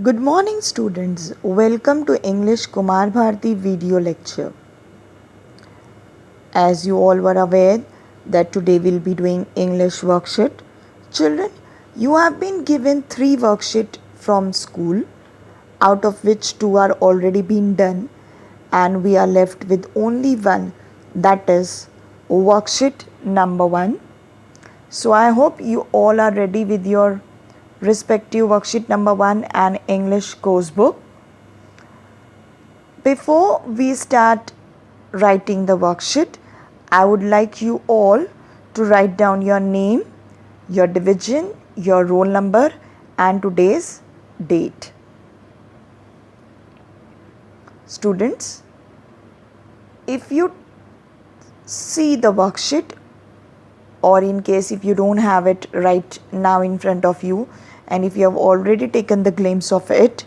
Good morning students. Welcome to English Kumar Bharti video lecture. As you all were aware that today we'll be doing English worksheet. Children, you have been given 3 worksheet from school, out of which 2 are already been done, and we are left with only one, that is worksheet number 1. So I hope you all are ready with your respective worksheet number 1 and English course book. Before we start writing the worksheet, I would like you all to write down your name, your division, your roll number and today's date. Students, if you see the worksheet, or in case if you don't have it right now in front of you, and if you have already taken the glimpse of it,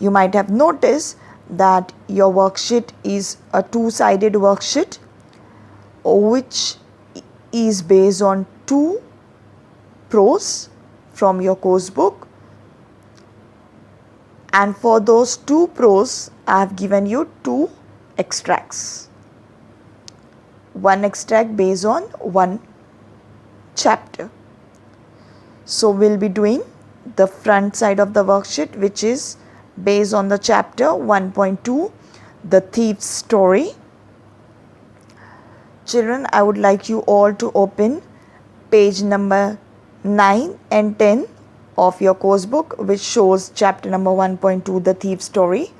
you might have noticed that your worksheet is a two-sided worksheet which is based on 2 prose from your course book, and for those 2 prose I have given you 2 extracts. One extract based on one chapter. So we'll be doing the front side of the worksheet, which is based on the chapter 1.2, The Thief's Story. Children, I would like you all to open page number 9 and 10 of your course book, which shows chapter number 1.2, The Thief's Story.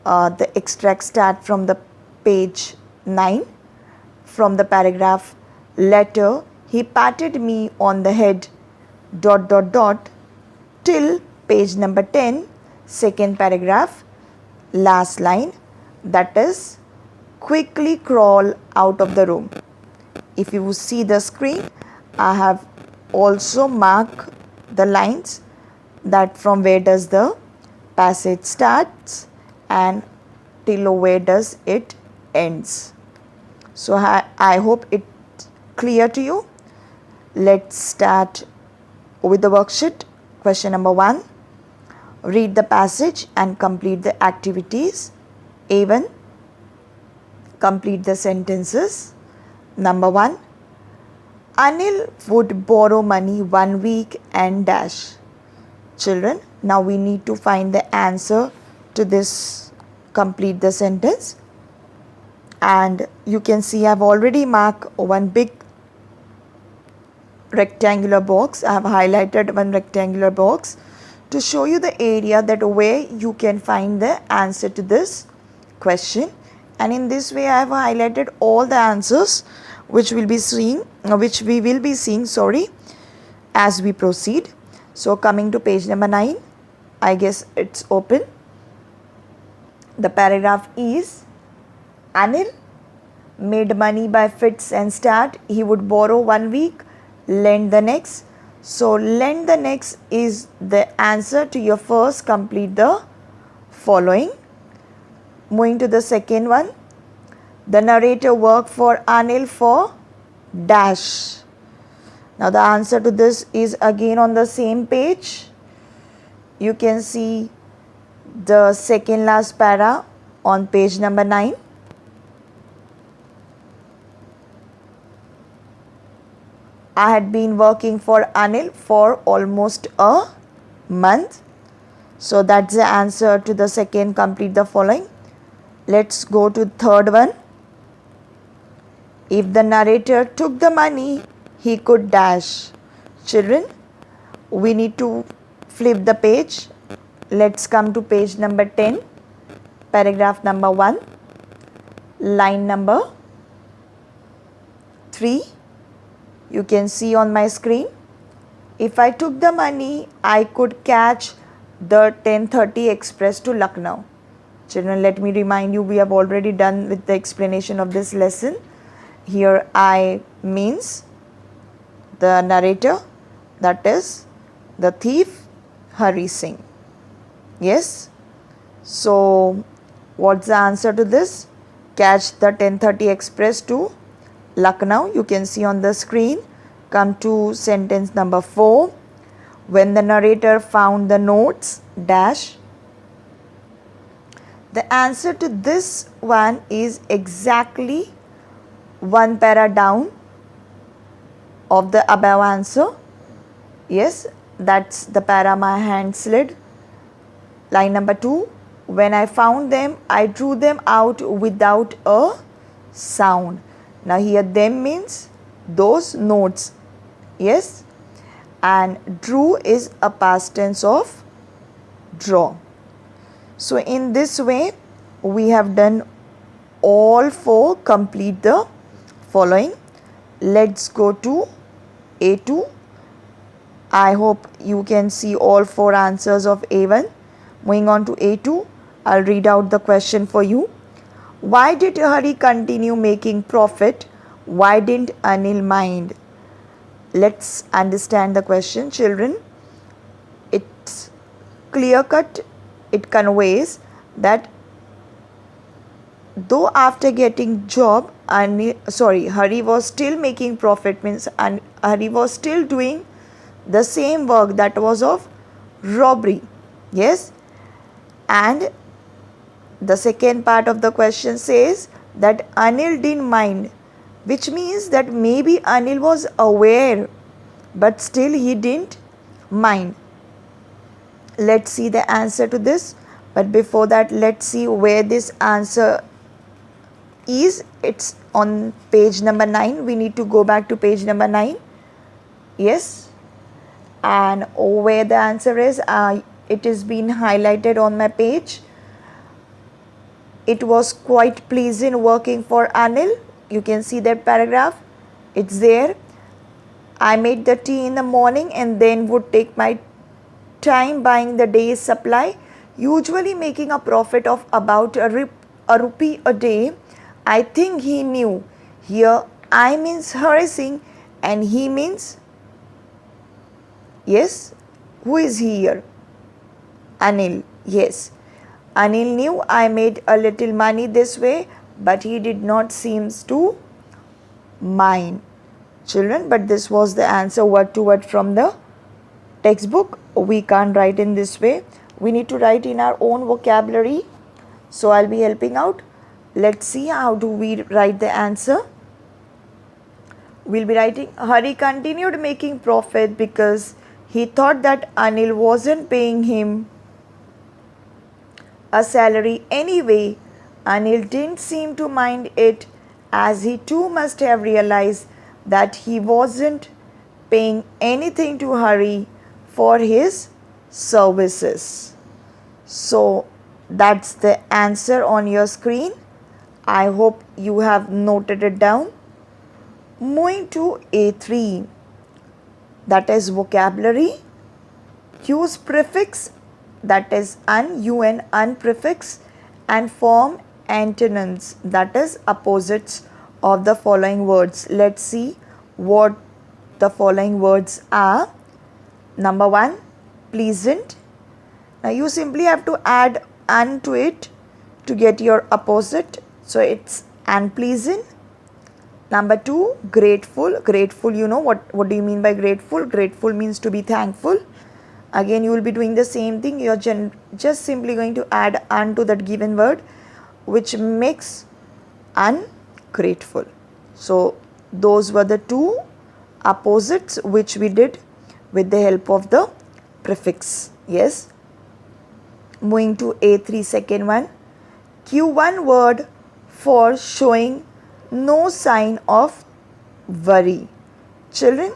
The extract start from the page 9, from the paragraph, "Later he patted me on the head ... till page number 10, second paragraph, last line, that is, quickly crawl out of the room." If you see the screen, I have also marked the lines that from where does the passage starts and till where does it ends. So I hope it's clear to you. Let's start with the worksheet. Question number 1. Read the passage and complete the activities. A1. Complete the sentences. Number 1. Anil would borrow money 1 week and dash. Children, now we need to find the answer to this. Complete the sentence. And you can see I have already marked one big rectangular box. I have highlighted one rectangular box to show you the area that where you can find the answer to this question, and in this way I have highlighted all the answers which we will be seeing as we proceed. So coming to page number 9, I guess it's open. The paragraph is, Anil made money by fits and start. He would borrow 1 week, lend the next. So lend the next is the answer to your first. Complete the following. Moving to the second one, the narrator worked for Anil for dash. Now the answer to this is again on the same page. You can see the second last para on page number 9. I had been working for Anil for almost a month. So that's the answer to the second. Complete the following. Let's go to third one. If the narrator took the money, he could dash. Children, we need to flip the page. Let's come to page number 10, paragraph number 1, line number 3. You can see on my screen. If I took the money, I could catch the 10:30 express to Lucknow. Children, let me remind you, we have already done with the explanation of this lesson. Here I means the narrator, that is the thief Hari Singh. Yes. So what's the answer to this? Catch the 10:30 express to Lucknow. You can see on the screen. Come to sentence number 4. When the narrator found the notes dash. The answer to this one is exactly one para down of the above answer. Yes, that's the para my hand slid. Line number 2. When I found them, I drew them out without a sound. Now here them means those notes. Yes, and drew is a past tense of draw. So in this way we have done all 4. Complete the following. Let's go to A2. I hope you can see all 4 answers of A1. Moving on to A2, I'll read out the question for you. Why did Hari continue making profit? Why didn't Anil mind? Let's understand the question, children. It's clear cut. It conveys that though after getting job, Hari was still making profit, means Hari was still doing the same work that was of robbery. Yes, and the second part of the question says that Anil didn't mind, which means that maybe Anil was aware but still he didn't mind. Let's see the answer to this, but before that let's see where this answer is. It's on page number 9. We need to go back to page number 9. Yes, and where the answer is, it is been highlighted on my page. It was quite pleasant working for Anil. You can see that paragraph. It's there. I made the tea in the morning and then would take my time buying the day's supply, usually making a profit of about a rupee a day. I think he knew. Here I means harassing and he means, yes, who is he here? Anil. Yes, Anil knew I made a little money this way, but he did not seem to mind. Children, but this was the answer word to word from the textbook. We can't write in this way. We need to write in our own vocabulary. So I'll be helping out. Let's see how do we write the answer. We'll be writing, Hari continued making profit because he thought that Anil wasn't paying him a salary anyway. Anil didn't seem to mind it, as he too must have realized that he wasn't paying anything to Hari for his services. So that's the answer on your screen. I hope you have noted it down. Moving to A3, that is vocabulary. Use prefix, that is un prefix, and form antonyms, that is opposites of the following words. Let's see what the following words are. Number 1, pleasant. Now you simply have to add un to it to get your opposite. So it's unpleasant. Number 2, grateful. Grateful, you know what do you mean by grateful? Grateful means to be thankful. Again, you will be doing the same thing. You're just simply going to add un to that given word, which makes ungrateful. So those were the 2 opposites which we did with the help of the prefix. Yes. Moving to A3, second one. Q one word for showing no sign of worry. Children,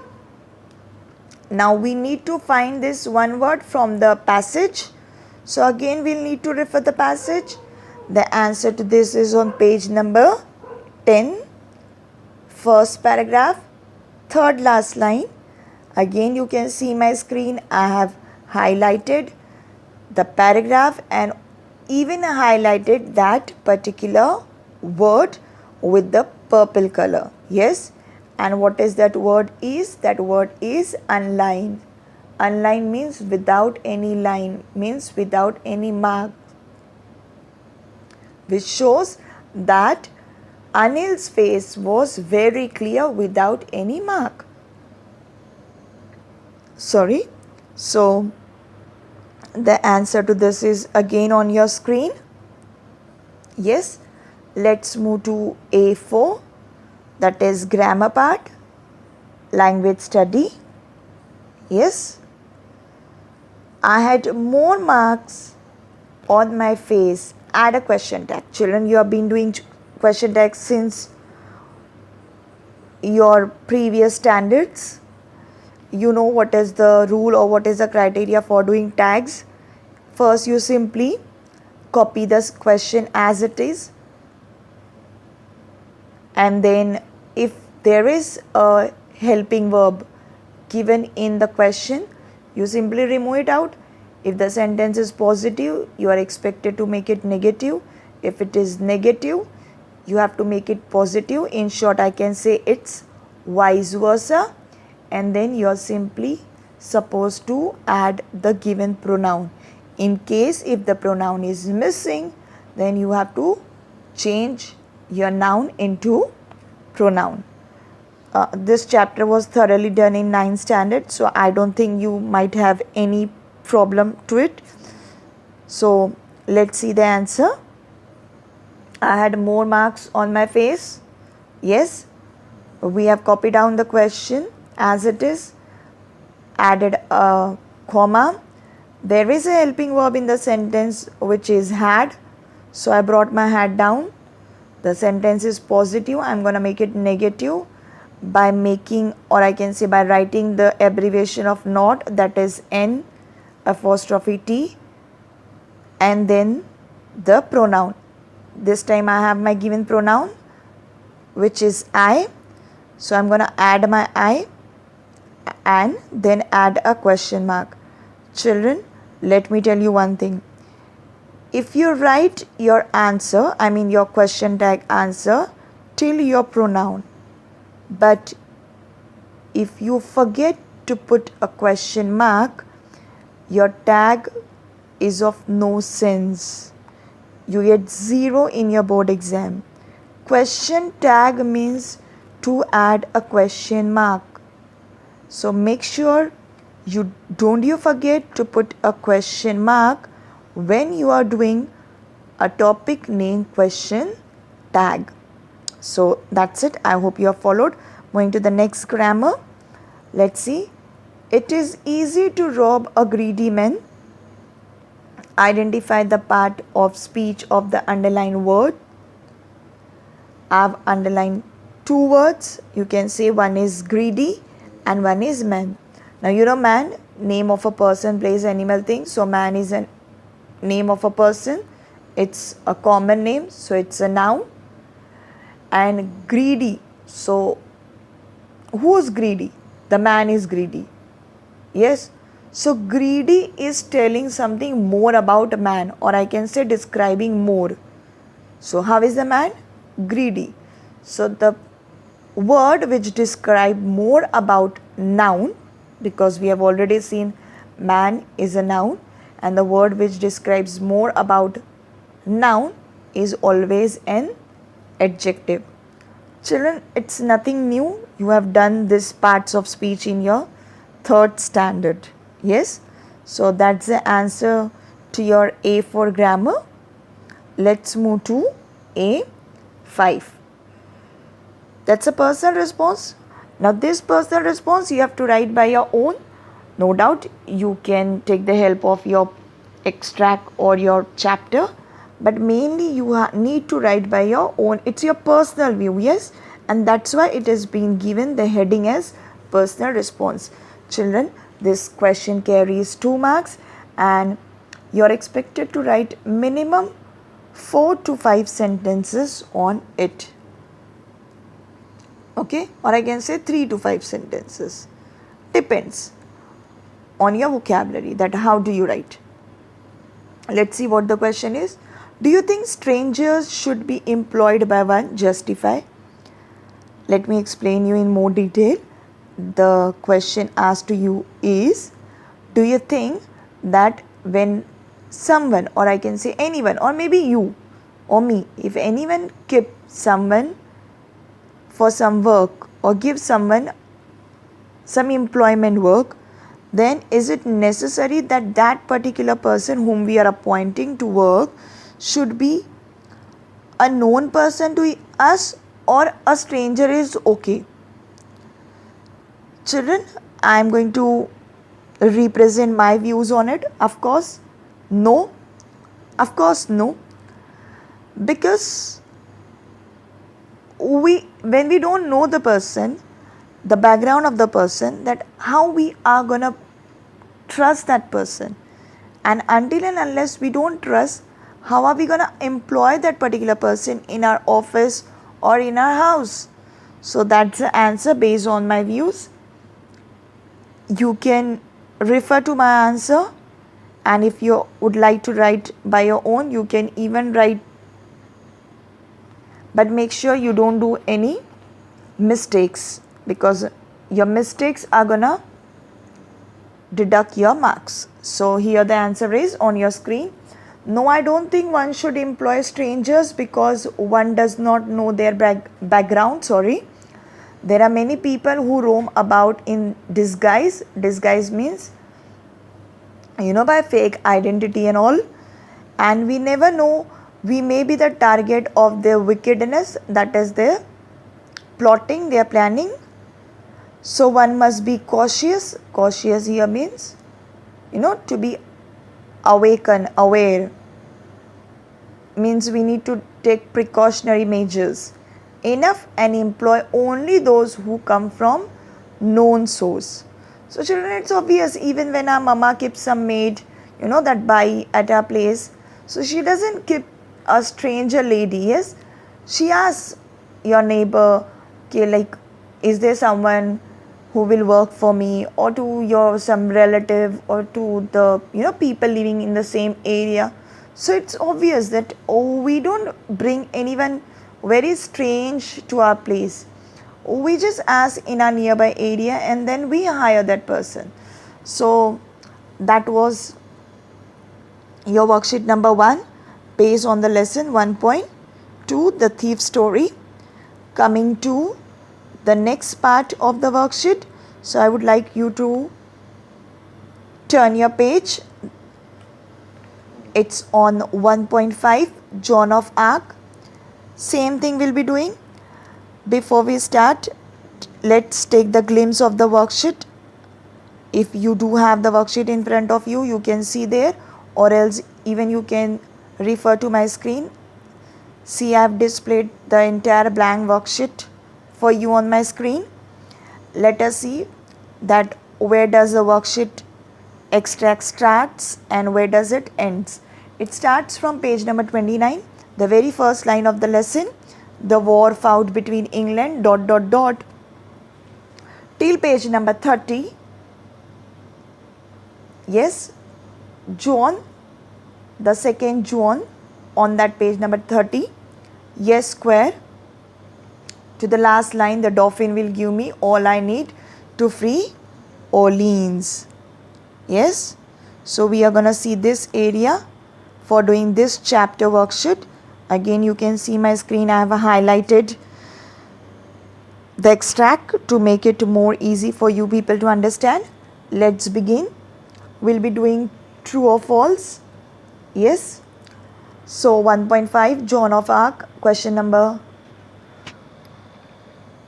now we need to find this one word from the passage. So again we'll need to refer the passage. The answer to this is on page number 10, first paragraph, third last line. Again you can see my screen. I have highlighted the paragraph and even highlighted that particular word with the purple color. Yes, and what is that word is? That word is unlined. Unlined means without any line, means without any mark, which shows that Anil's face was very clear without any mark. Sorry, So the answer to this is again on your screen. Yes, let's move to A4, that is grammar part, language study. Yes, I had more marks on my face. Add a question tag. Children, you have been doing question tags since your previous standards. You know what is the rule or what is the criteria for doing tags. First, you simply copy this question as it is, and then if there is a helping verb given in the question, you simply remove it out. If the sentence is positive, you are expected to make it negative. If it is negative, you have to make it positive. In short, I can say it's vice versa. And then you are simply supposed to add the given pronoun. In case if the pronoun is missing, then you have to change your noun into pronoun. This chapter was thoroughly done in 9th standard, so I don't think you might have any problem to it. So let's see the answer. I had more marks on my face. Yes, we have copied down the question as it is, added a comma. There is a helping verb in the sentence which is had, so I brought my had down. The sentence is positive, I am going to make it negative by making, or I can say by writing the abbreviation of not, that is N apostrophe T, and then the pronoun. This time I have my given pronoun which is I, so I am going to add my I and then add a question mark. Children, let me tell you one thing. If you write your answer, I mean your question tag answer till your pronoun, but if you forget to put a question mark, your tag is of no sense. You get 0 in your board exam. Question tag means to add a question mark. So make sure you don't forget to put a question mark when you are doing a topic name question tag. So that's it. I hope you have followed. Moving to the next grammar. Let's see. It is easy to rob a greedy man. Identify the part of speech of the underlined word. I've underlined 2 words. You can say one is greedy and one is man. Now you know man, name of a person, place, animal, thing. So man is a name of a person. It's a common name, so it's a noun. And greedy, so who is greedy? The man is greedy. Yes. So greedy is telling something more about a man, or I can say describing more. So how is the man? Greedy. So the word which describe more about noun, because we have already seen man is a noun, and the word which describes more about noun is always an adjective. Children, it's nothing new. You have done this parts of speech in your 3rd standard. Yes. So that's the answer to your A4 grammar. Let's move to A5. That's a personal response. Now this personal response you have to write by your own. No doubt you can take the help of your extract or your chapter, but mainly you need to write by your own. It's your personal view, yes, and that's why it has been given the heading as personal response. Children, this question carries 2 marks and you are expected to write minimum 4 to 5 sentences on it. Okay, or I can say 3 to 5 sentences. Depends on your vocabulary, that how do you write. Let's see what the question is. Do you think strangers should be employed by one? Justify. Let me explain you in more detail. The question asked to you is, do you think that when someone, or I can say anyone, or maybe you or me, if anyone keep someone for some work or give someone some employment work, then is it necessary that that particular person whom we are appointing to work should be a known person to us, or a stranger is okay? Children, I am going to represent my views on it. Of course, no. Of course, no. Because when we don't know the person, the background of the person, that how we are gonna trust that person, and until and unless we don't trust, how are we gonna employ that particular person in our office or in our house? So that's the answer based on my views. You can refer to my answer, and if you would like to write by your own, you can even write, but make sure you don't do any mistakes, because your mistakes are gonna deduct your marks. So here the answer is on your screen. No, I don't think one should employ strangers because one does not know their background. Sorry. There are many people who roam about in disguise. Disguise means, by fake identity and all. And we never know, we may be the target of their wickedness, that is their plotting, their planning. So one must be cautious. Cautious here means, to be awakened, aware. Means we need to take precautionary measures enough and employ only those who come from known source. So children, it's obvious, even when our mama keeps some maid, that buy at our place, so she doesn't keep a stranger lady. Yes, she asks your neighbor, okay, like, is there someone who will work for me, or to your some relative, or to the people living in the same area. So it's obvious that we don't bring anyone very strange to our place. We just ask in our nearby area and then we hire that person. So that was your worksheet number 1 based on the lesson 1.2, the thief story. Coming to the next part of the worksheet. So I would like you to turn your page. It's on 1.5, Joan of Arc. Same thing we'll be doing. Before we start, let's take the glimpse of the worksheet. If you do have the worksheet in front of you, you can see there, or else even you can refer to my screen. See, I have displayed the entire blank worksheet for you on my screen. Let us see that where does the worksheet starts and where does it ends. It starts from page number 29, the very first line of the lesson. The war fought between England ... till page number 30. Yes, John, the second John on that page number 30. Yes, square. To the last line, the dauphin will give me all I need to free Orleans. Yes, so we are going to see this area for doing this chapter worksheet. Again, you can see my screen. I have highlighted the extract to make it more easy for you people to understand. Let's begin. We'll be doing true or false. Yes. So 1.5, Joan of Arc, question number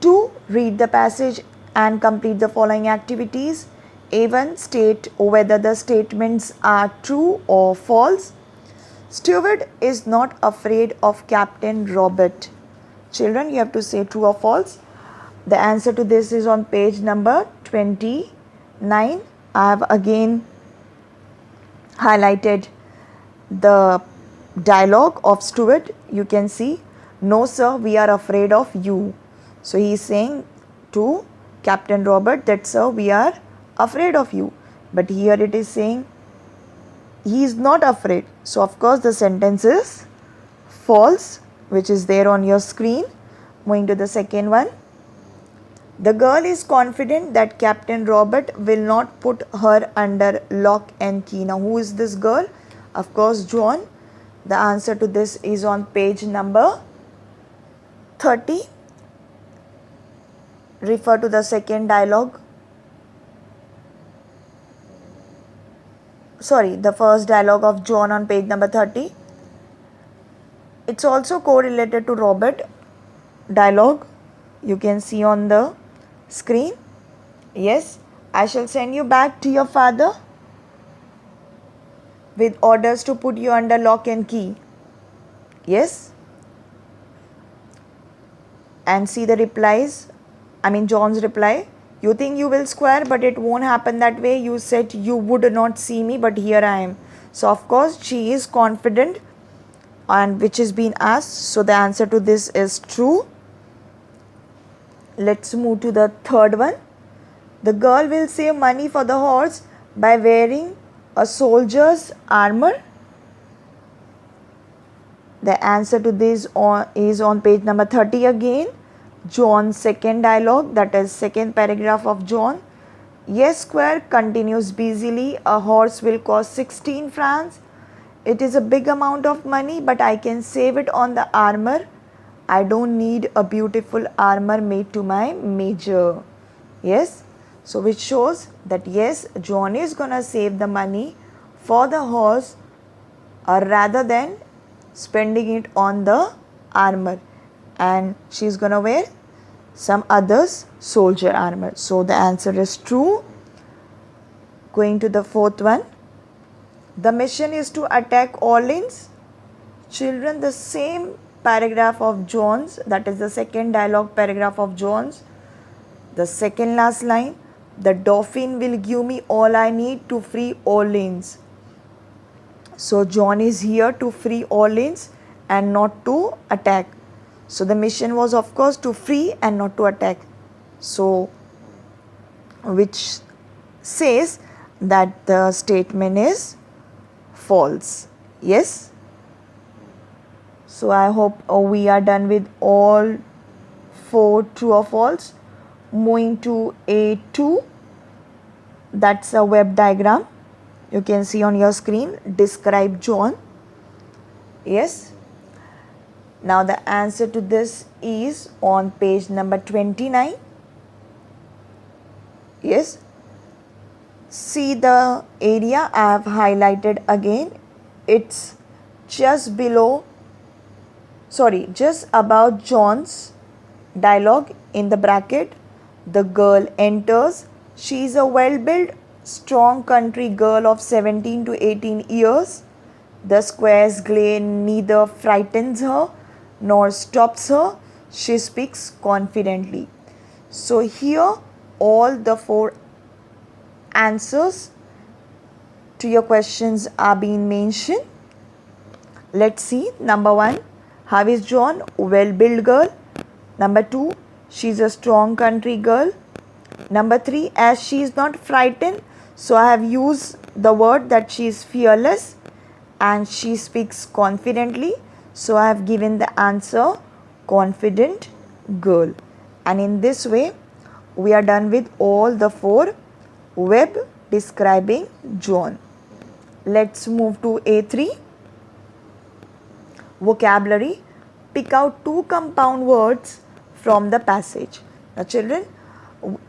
2. Read the passage and complete the following activities. A1, state whether the statements are true or false. Stewart is not afraid of Captain Robert. Children, you have to say true or false. The answer to this is on page number 29. I have again highlighted the dialogue of Stewart. You can see, no sir, we are afraid of you. So he is saying to Captain Robert that, sir, we are afraid of you. But here it is saying he is not afraid. So of course the sentence is false, which is there on your screen. Moving to the second one. The girl is confident that Captain Robert will not put her under lock and key. Now who is this girl? Of course John. The answer to this is on page number 30. Refer to the second dialogue. the first dialogue of John on page number 30. It's also correlated to Robert dialogue. You can see on the screen. Yes, I shall send you back to your father with orders to put you under lock and key. Yes. And see the replies. John's reply. You think you will square, but it won't happen that way. You said you would not see me, but here I am. So of course she is confident, and which is being asked. So the answer to this is true. Let's move to the third one. The girl will save money for the horse by wearing a soldier's armor. The answer to this is on page number 30 again. John's second dialogue, that is second paragraph of John. Yes, square continues busily. A horse will cost 16 francs. It is a big amount of money, but I can save it on the armor. I don't need a beautiful armor made to my major. Yes. So which shows that yes, John is gonna save the money for the horse rather than spending it on the armor, and she's gonna wear some others soldier armor. So the answer is true. Going to the fourth one. The mission is to attack Orleans. Children, the same paragraph of John's, that is the second dialogue paragraph of John's, the second last line. The Dauphin will give me all I need to free Orleans. So John is here to free Orleans and not to attack. So the mission was of course to free and not to attack. So which says that the statement is false. Yes. So I hope we are done with all 4 true or false. Moving to A2. That's a web diagram. You can see on your screen. Describe John. Yes. Now the answer to this is on page number 29. Yes. See the area I have highlighted again. It's just above John's dialogue in the bracket. The girl enters. She is a well-built, strong country girl of 17 to 18 years. The square's glare neither frightens her nor stops her. She speaks confidently. So here all the 4 answers to your questions are being mentioned. Let's see. Number 1, how is John? Well-built girl. Number 2, she's a strong country girl. Number 3, as she is not frightened, so I have used the word that she is fearless and she speaks confidently. So I have given the answer confident girl. And in this way, we are done with all the 4 web describing John. Let's move to A3. Vocabulary. Pick out 2 compound words from the passage. Now children,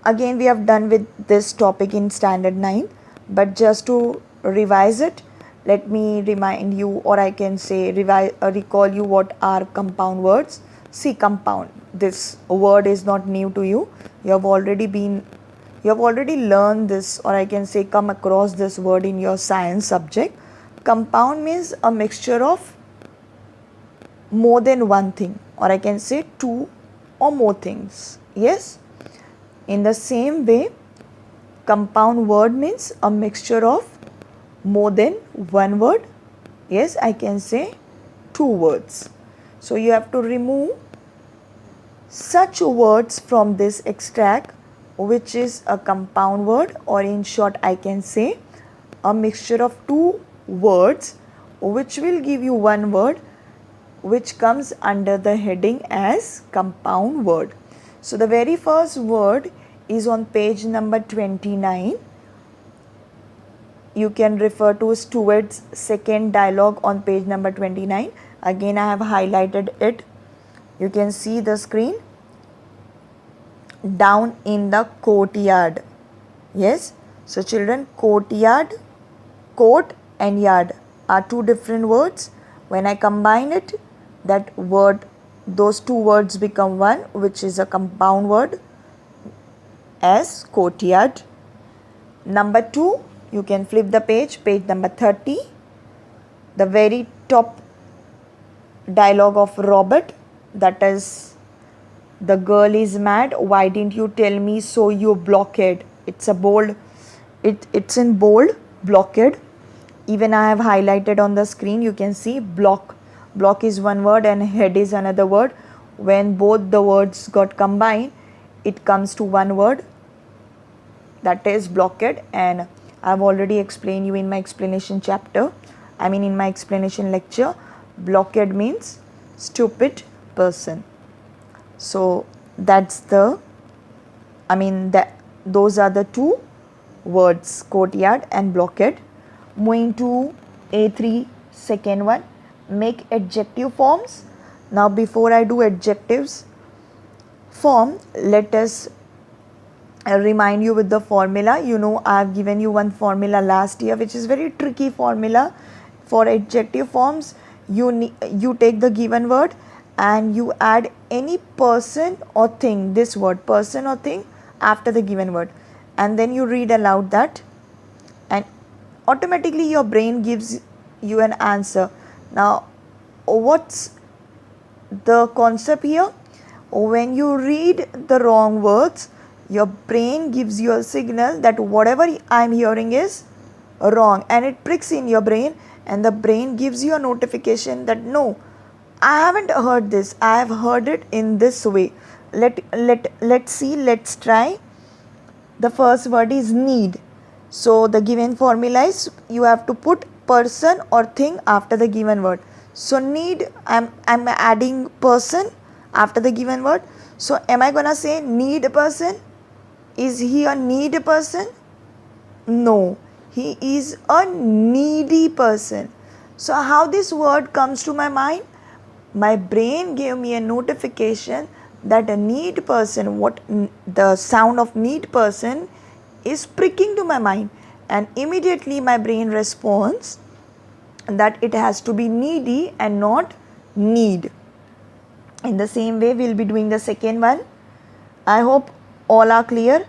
again we have done with this topic in standard 9, but just to revise it, let me remind you, or I can say recall you what are compound words. See, compound, this word is not new to you. You have already learned this, or I can say come across this word in your science subject. Compound means a mixture of more than one thing, or I can say 2 or more things. Yes. In the same way, compound word means a mixture of more than one word. Yes, I can say 2 words. So you have to remove such words from this extract which is a compound word, or in short I can say a mixture of 2 words which will give you one word which comes under the heading as compound word. So the very first word is on page number 29. You can refer to Stewart's second dialogue on page number 29. Again, I have highlighted it. You can see the screen. Down in the courtyard. Yes. So children, courtyard court and yard are two different words. When I combine it, that word, those two words become one, which is a compound word as courtyard. Number 2, you can flip the page number 30. The very top dialogue of Robert, that is, the girl is mad, why didn't you tell me so, you blockhead. It's a bold, it's in bold, blockhead. Even I have highlighted on the screen, you can see block. Block is one word and head is another word. When both the words got combined, it comes to one word, that is blockhead. And I have already explained you in my explanation chapter, in my explanation lecture, blockhead means stupid person. So that's the, those are the two words, courtyard and blockhead. Moving to A3, second one, make adjective forms. Now before I do adjectives form, let us remind you with the formula. You know, I have given you one formula last year, which is very tricky formula for adjective forms. You take the given word and you add any person or thing, this word person or thing, after the given word, and then you read aloud that, and automatically your brain gives you an answer. Now what's the concept here? When you read the wrong words, your brain gives you a signal that whatever I am hearing is wrong, and it pricks in your brain, and the brain gives you a notification that no, I haven't heard this, I have heard it in this way. Let's see, let's try. The first word is need. So the given formula is you have to put person or thing after the given word. So need, I'm adding person after the given word. So am I gonna say need a person? Is he a need person? No, he is a needy person. So how this word comes to my mind? My brain gave me a notification that a need person, what the sound of need person is pricking to my mind, and immediately my brain responds that it has to be needy and not need. In the same way, we'll be doing the second one. I hope all are clear.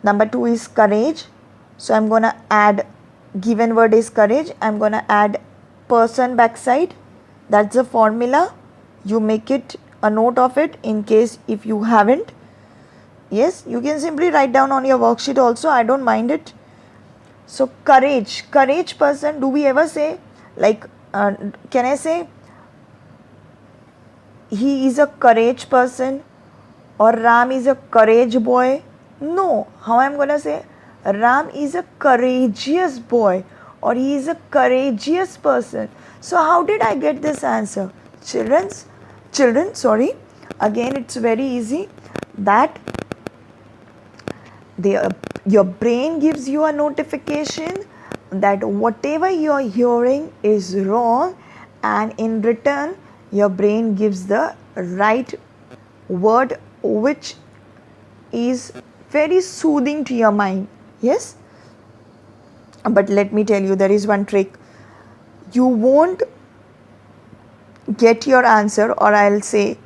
Number 2 is courage. So I'm gonna add, given word is courage, I'm gonna add person backside. That's the formula. You make it a note of it in case if you haven't. Yes, you can simply write down on your worksheet also, I don't mind it. So courage person, do we ever say like, can I say he is a courage person or Ram is a courage boy? No, how I'm gonna say Ram is a courageous boy or he is a courageous person. So how did I get this answer? Children, sorry. Again, it's very easy that your brain gives you a notification that whatever you're hearing is wrong, and in return your brain gives the right word which is very soothing to your mind. Yes, but let me tell you, there is one trick. You won't get your answer, or I'll say,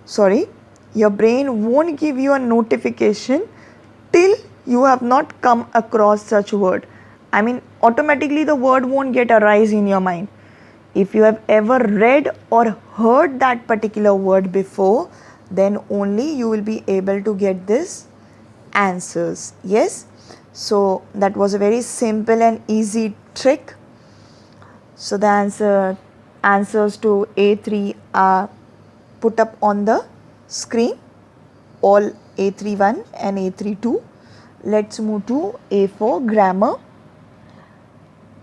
sorry, your brain won't give you a notification till you have not come across such word. Automatically the word won't get arise in your mind. If you have ever read or heard that particular word before, then only you will be able to get this answers. Yes, so that was a very simple and easy trick. So the answers to A3 are put up on the screen, all A31 and A32. Let's move to A4, grammar.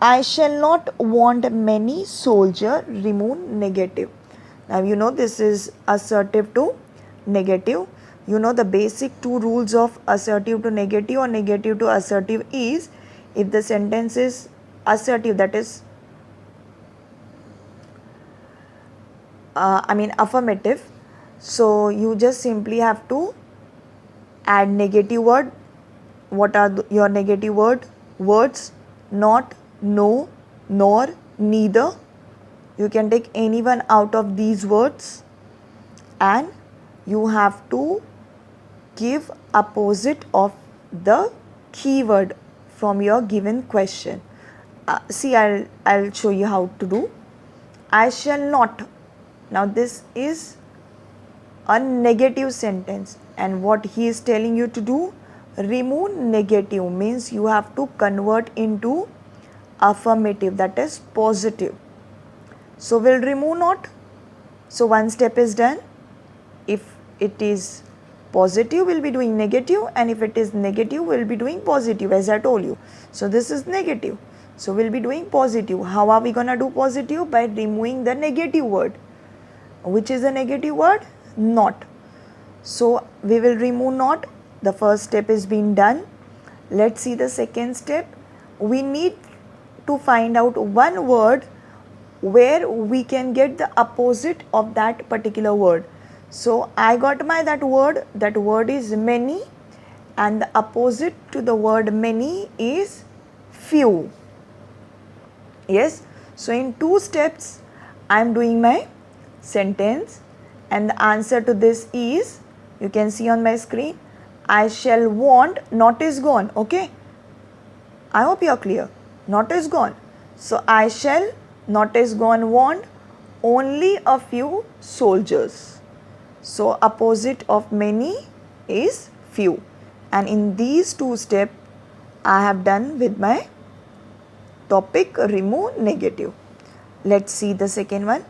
I shall not want many soldier, remove negative. Now you know this is assertive to negative. You know the basic two rules of assertive to negative or negative to assertive is, if the sentence is assertive, that is affirmative, so you just simply have to add negative word. What are your negative words? not, no, nor, neither. You can take any one out of these words and you have to give opposite of the keyword from your given question. See, I'll show you how to do. I shall not. Now this is a negative sentence, and what he is telling you to do, remove negative, means you have to convert into affirmative, that is positive. So we'll remove not. So one step is done. If it is positive, we'll be doing negative, and if it is negative, we'll be doing positive, as I told you. So this is negative, so we'll be doing positive. How are we gonna do positive? By removing the negative word. Which is the negative word? Not. So we will remove not. The first step is being done. Let's see the second step. We need to find out one word where we can get the opposite of that particular word. So I got that word is many, and the opposite to the word many is few. Yes, so in 2 steps I am doing my sentence, and the answer to this is, you can see on my screen, I shall want, not is gone. Okay, I hope you are clear. Not is gone. So I shall, not is gone, want only a few soldiers. So opposite of many is few, and in these 2 steps I have done with my topic remove negative. Let's see the second one.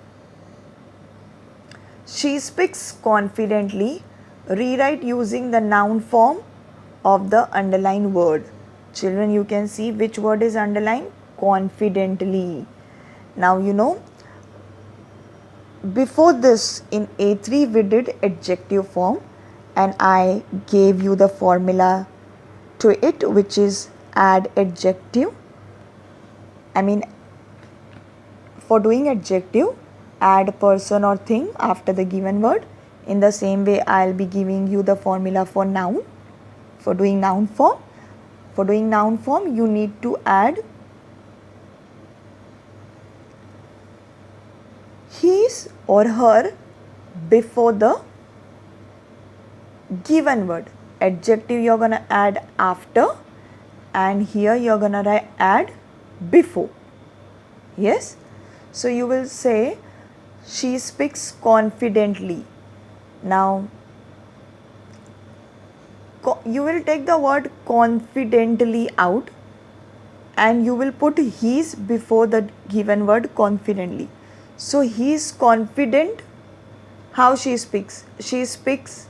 She speaks confidently. Rewrite using the noun form of the underlined word. Children, you can see which word is underlined? Confidently. Now you know, before this in A3 we did adjective form, and I gave you the formula to it, which is add adjective. For doing adjective, add person or thing after the given word. In the same way, I'll be giving you the formula for noun. For doing noun form, you need to add his or her before the given word. Adjective you're gonna add after, and here you're gonna add before. Yes, so you will say she speaks confidently. Now you will take the word confidently out, and you will put his before the given word confidently. So he is confident. How she speaks? She speaks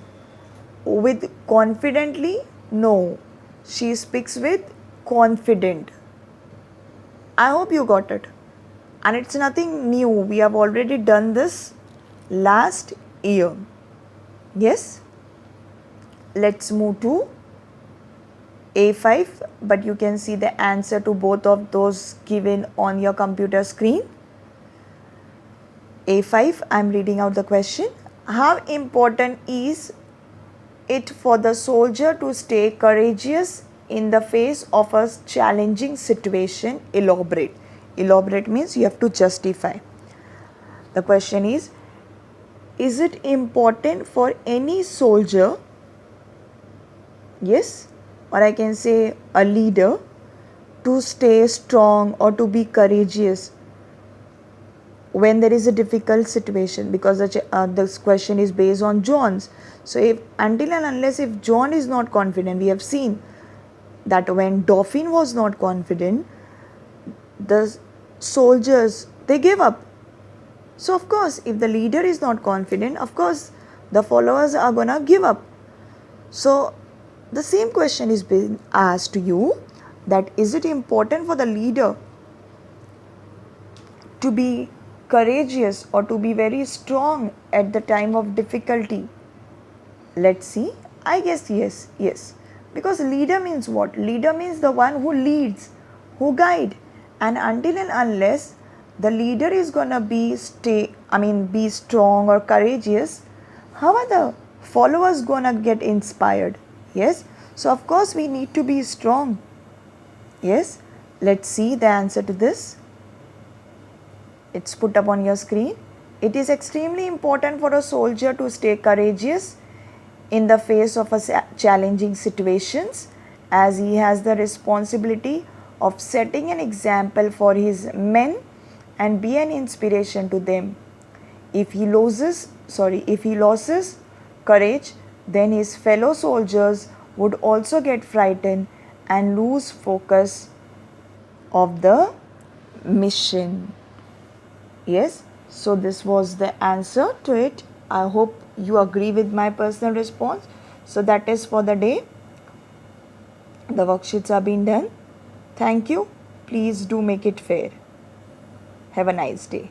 with confidently? No, she speaks with confident. I hope you got it. And it's nothing new. We have already done this last year. Yes. Let's move to A5, but you can see the answer to both of those given on your computer screen. A5, I am reading out the question. How important is it for the soldier to stay courageous in the face of a challenging situation? Elaborate. Elaborate means you have to justify. The question is it important for any soldier, yes, or I can say a leader, to stay strong or to be courageous when there is a difficult situation? Because this question is based on John's. So if until and unless if John is not confident, we have seen that when Dauphin was not confident, the soldiers, they gave up. So of course, if the leader is not confident, of course the followers are gonna give up. So the same question is being asked to you, that is it important for the leader to be courageous or to be very strong at the time of difficulty? Let's see. I guess yes. Because leader means what? Leader means the one who leads, who guide. And until and unless the leader is gonna be strong or courageous, how are the followers gonna get inspired? Yes. So of course we need to be strong. Yes. Let's see the answer to this. It's put up on your screen. It is extremely important for a soldier to stay courageous in the face of challenging situations, as he has the responsibility of setting an example for his men and be an inspiration to them. If he loses courage, then his fellow soldiers would also get frightened and lose focus of the mission. Yes, so this was the answer to it. I hope you agree with my personal response. So that is for the day. The worksheets are being done. Thank you. Please do make it fair. Have a nice day.